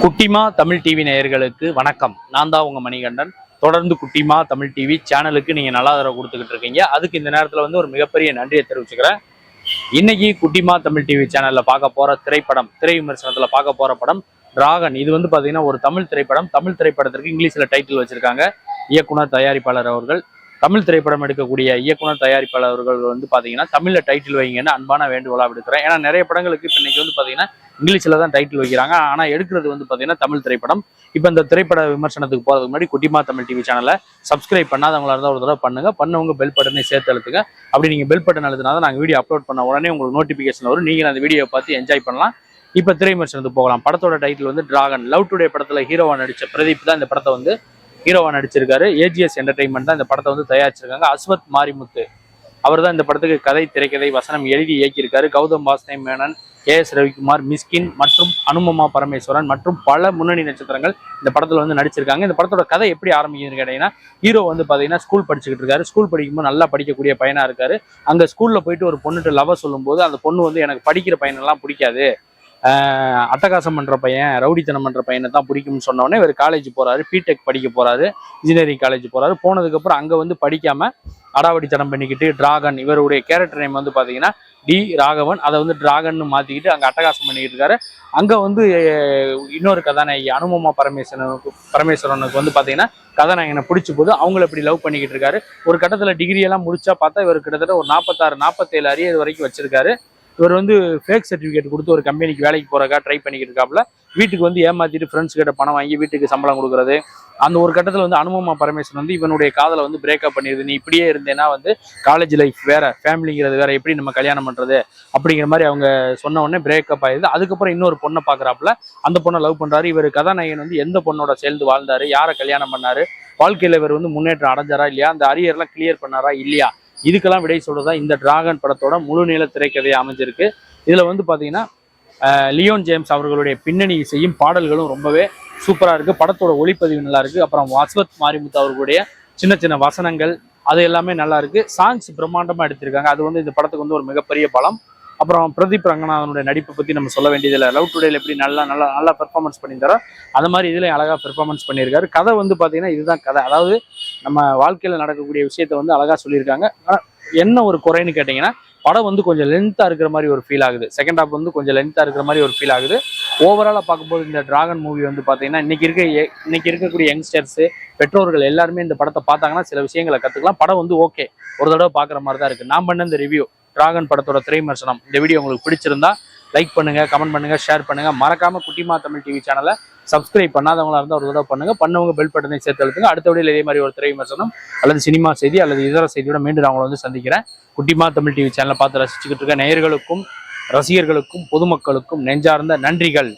குட்டிமா தமிழ் டிவி நேயர்களுக்கு வணக்கம். நான் தான் உங்க மணிகண்டன். தொடர்ந்து குட்டிமா தமிழ் டிவி சேனலுக்கு நீங்க நல்லா ஆதரவு கொடுத்துக்கிட்டு இருக்கீங்க. அதுக்கு இந்த நேரத்துல ஒரு மிகப்பெரிய நன்றியை தெரிவிச்சுக்கிறேன். இன்னைக்கு குட்டிமா தமிழ் டிவி சேனல்ல பார்க்க போற திரைப்படம், திரை விமர்சனத்துல பார்க்க போற படம் டிராகன். இது பாத்தீங்கன்னா ஒரு தமிழ் திரைப்படம். தமிழ் திரைப்படத்திற்கு இங்கிலீஷ்ல டைட்டில் வச்சிருக்காங்க. இயக்குனர் தயாரிப்பாளர் அவர்கள். தமிழ் திரைப்படம் எடுக்கக்கூடிய இயக்குனர் தயாரிப்பாளர் அவர்கள் பாத்தீங்கன்னா தமிழ்ல டைட்டில் வைங்கன்னு அன்பான வேண்டுகோளா விடுக்கிறேன். ஏன்னா நிறைய படங்களுக்கு இப்ப இன்னைக்கு பாத்தீங்கன்னா இங்கிலீஷ்ல தான் டைட்டில் வைக்கிறாங்க. ஆனா எடுக்கிறது பாத்தீங்கன்னா தமிழ் திரைப்படம். இப்ப இந்த திரைப்பட விமர்சனத்துக்கு போறதுக்கு முன்னாடி குட்டிமா தமிழ் டிவி சேனலை சப்ஸ்கிரைப் பண்ணாதவங்களா இருந்தால் ஒரு தடவை பண்ணவங்க பெல் பட்டனை சேர்த்து அழுத்துங்க. அப்படி நீங்க பெல் பட்டன் அழுத்தினாதான் நாங்க வீடியோ அப்லோட் பண்ண உடனே உங்களுக்கு நோட்டிபிகேஷன் வரும். நீங்க அந்த வீடியோ பார்த்து என்ஜாய் பண்ணலாம். இப்ப திரை விமர்சனத்துக்கு போகலாம். படத்தோட டைட்டில் டிராகன். லவ் டுடே படத்துல ஹீரோவா நடிச்ச பிரதீப் தான் இந்த படத்தை ஹீரோவா நடிச்சிருக்காரு. ஏஜிஎஸ் என்டர்டைன்மெண்ட் தான் இந்த படத்தை தயாரிச்சிருக்காங்க. அஸ்வத் மாரிமுத்து அவர் தான் இந்த படத்துக்கு கதை, திரைக்கதை, வசனம் எழுதி இயக்கியிருக்காரு. கௌதம் வாசுதேவ் மேனன், KS ரவிக்குமார், மிஸ்கின் மற்றும் அனுபமா பரமேஸ்வரன் மற்றும் பல முன்னணி நட்சத்திரங்கள் இந்த படத்துல நடிச்சிருக்காங்க. இந்த படத்தோட கதை எப்படி ஆரம்பிக்குதுன்னு கேட்டீங்கன்னா, ஹீரோ பாத்தீங்கன்னா ஸ்கூல் படிச்சுக்கிட்டு இருக்காரு. ஸ்கூல் படிக்கும்போது நல்லா படிக்கக்கூடிய பையனா இருக்காரு. அங்க ஸ்கூல்ல போயிட்டு ஒரு பொண்ணுட்டு லவ் சொல்லும் போது அந்த பொண்ணு எனக்கு படிக்கிற பையனெல்லாம் பிடிக்காது, அட்டகாசம் பண்ற பையன், ரவுடித்தனம் பண்ற பையனை தான் பிடிக்கும்னு சொன்னோடனே இவர் காலேஜ் போறாரு. பிடெக் படிக்க போறாரு. இன்ஜினியரிங் காலேஜ் போறாரு. போனதுக்கு அப்புறம் அங்க படிக்காம அடாவடித்தனம் பண்ணிக்கிட்டு டிராகன், இவருடைய கேரக்டர் நேம் பாத்தீங்கன்னா டி ராகவன், அதை டிராகன் மாத்திக்கிட்டு அங்க அட்டகாசம் பண்ணிக்கிட்டு இருக்காரு. அங்க இன்னொரு கதாநாயகி அனுபமா பரமேஸ்வரனுக்கு பாத்தீங்கன்னா கதாநாயகனை பிடிச்ச போது அவங்கள இப்படி லவ் பண்ணிக்கிட்டு இருக்காரு. ஒரு கட்டத்துல டிகிரி எல்லாம் முடிச்சா பார்த்தா இவர் கிட்டத்தட்ட ஒரு 46-47 அரியர் வரைக்கும் வச்சிருக்காரு. இவர் ஃபேக் சர்டிஃபிகேட் கொடுத்து ஒரு கம்பெனிக்கு வேலைக்கு போறக்கா ட்ரை பண்ணிக்கிட்டு இருக்காப்புல. வீட்டுக்கு ஏமாத்திட்டு ஃப்ரெண்ட்ஸ் கிட்ட பணம் வாங்கி வீட்டுக்கு சம்பளம் கொடுக்குறது. அந்த ஒரு கட்டத்தில் அனுபமா பரமேஸ்வரன் இவனுடைய காதலை பிரேக்கப் பண்ணிடுது. நீ இப்படியே இருந்தேன்னா காலேஜ் லைஃப் வேற, ஃபேமிலிங்கிறது வேற, எப்படி நம்ம கல்யாணம் பண்றது அப்படிங்கிற மாதிரி அவங்க சொன்ன உடனே பிரேக்கப் ஆயிடுது. அதுக்கப்புறம் இன்னொரு பொண்ணை பாக்குறாப்புல. அந்த பொண்ணை லவ் பண்றாரு. இவர் கதாநாயகன் எந்த பொண்ணோட சேர்ந்து வாழ்ந்தாரு, யாரை கல்யாணம் பண்ணாரு, வாழ்க்கையில இவர் முன்னேற்றம் அடைஞ்சாரா இல்லையா, அந்த அரியர்லாம் கிளியர் பண்ணாரா இல்லையா, இதுக்கெல்லாம் விடை சொல்றதா இந்த டிராகன் படத்தோட முழு நீள திரைக்கதையை அமைஞ்சிருக்கு. இதுல பாத்தீங்கன்னா லியோன் ஜேம்ஸ் அவர்களுடைய பின்னணி இசையும் பாடல்களும் ரொம்பவே சூப்பரா இருக்கு. படத்தோட ஒளிப்பதிவு நல்லா இருக்கு. அப்புறம் அஸ்வத் மாரிமுத்து அவர்களுடைய சின்ன சின்ன வசனங்கள் அது எல்லாமே நல்லா இருக்கு. சாங்ஸ் பிரம்மாண்டமா எடுத்திருக்காங்க. அது இந்த படத்துக்கு ஒரு மிகப்பெரிய பலம். அப்புறம் பிரதீப் ரங்கநாதனுடைய நடிப்பை பத்தி நம்ம சொல்ல வேண்டியதில்லை. லவ் டுடேல எப்படி நல்லா பெர்ஃபார்மன்ஸ் பண்ணியிருந்தாரோ அது மாதிரி இதுல அழகா பெர்ஃபார்மன்ஸ் பண்ணியிருக்காரு. கதை பாத்தீங்கன்னா இதுதான் கதை. அதாவது நம்ம வாழ்க்கையில நடக்கக்கூடிய விஷயத்த அழகா சொல்லியிருக்காங்க. என்ன ஒரு குறைன்னு கேட்டீங்கன்னா, படம் கொஞ்சம் லென்த்தா இருக்கிற மாதிரி ஒரு ஃபீல் ஆகுது. செகண்ட் ஹாப் கொஞ்சம் லென்த்தா இருக்கிற மாதிரி ஒரு ஃபீல் ஆகுது. ஓவராலா பார்க்கும்போது இந்த டிராகன் மூவி பாத்தீங்கன்னா இன்னைக்கு இருக்கக்கூடிய யங்ஸ்டர்ஸ், பெற்றோர்கள் எல்லாருமே இந்த படத்தை பார்த்தாங்கன்னா சில விஷயங்களை கத்துக்கலாம். படம் ஓகே, ஒரு தடவை பாக்குற மாதிரி தான் இருக்கு. நான் பண்ண இந்த ரிவ்யூ டிராகன் படத்தோட திரை விமர்சனம், இந்த வீடியோ உங்களுக்கு பிடிச்சிருந்தா லைக் பண்ணுங்க, கமெண்ட் பண்ணுங்க, ஷேர் பண்ணுங்க. மறக்காம குட்டிமா தமிழ் டிவி சேனலை சப்ஸ்கிரைப் பண்ணாதவங்களா இருந்தால் ஒரு தடவை பண்ணவங்க பெல் பட்டனை சேர்த்து அழுத்துங்க. அடுத்த வீடியோவில் இதே மாதிரி ஒரு திரை விமர்சனம் அல்லது சினிமா செய்தி அல்லது இதர செய்தியோட மீண்டும் நான் உங்களை சந்திக்கிறேன். குட்டிமா தமிழ் டிவி சேனலை பார்த்து ரசிச்சுக்கிட்டு இருக்க நேயர்களுக்கும் ரசிகர்களுக்கும் பொதுமக்களுக்கும் நெஞ்சார்ந்த நன்றிகள்.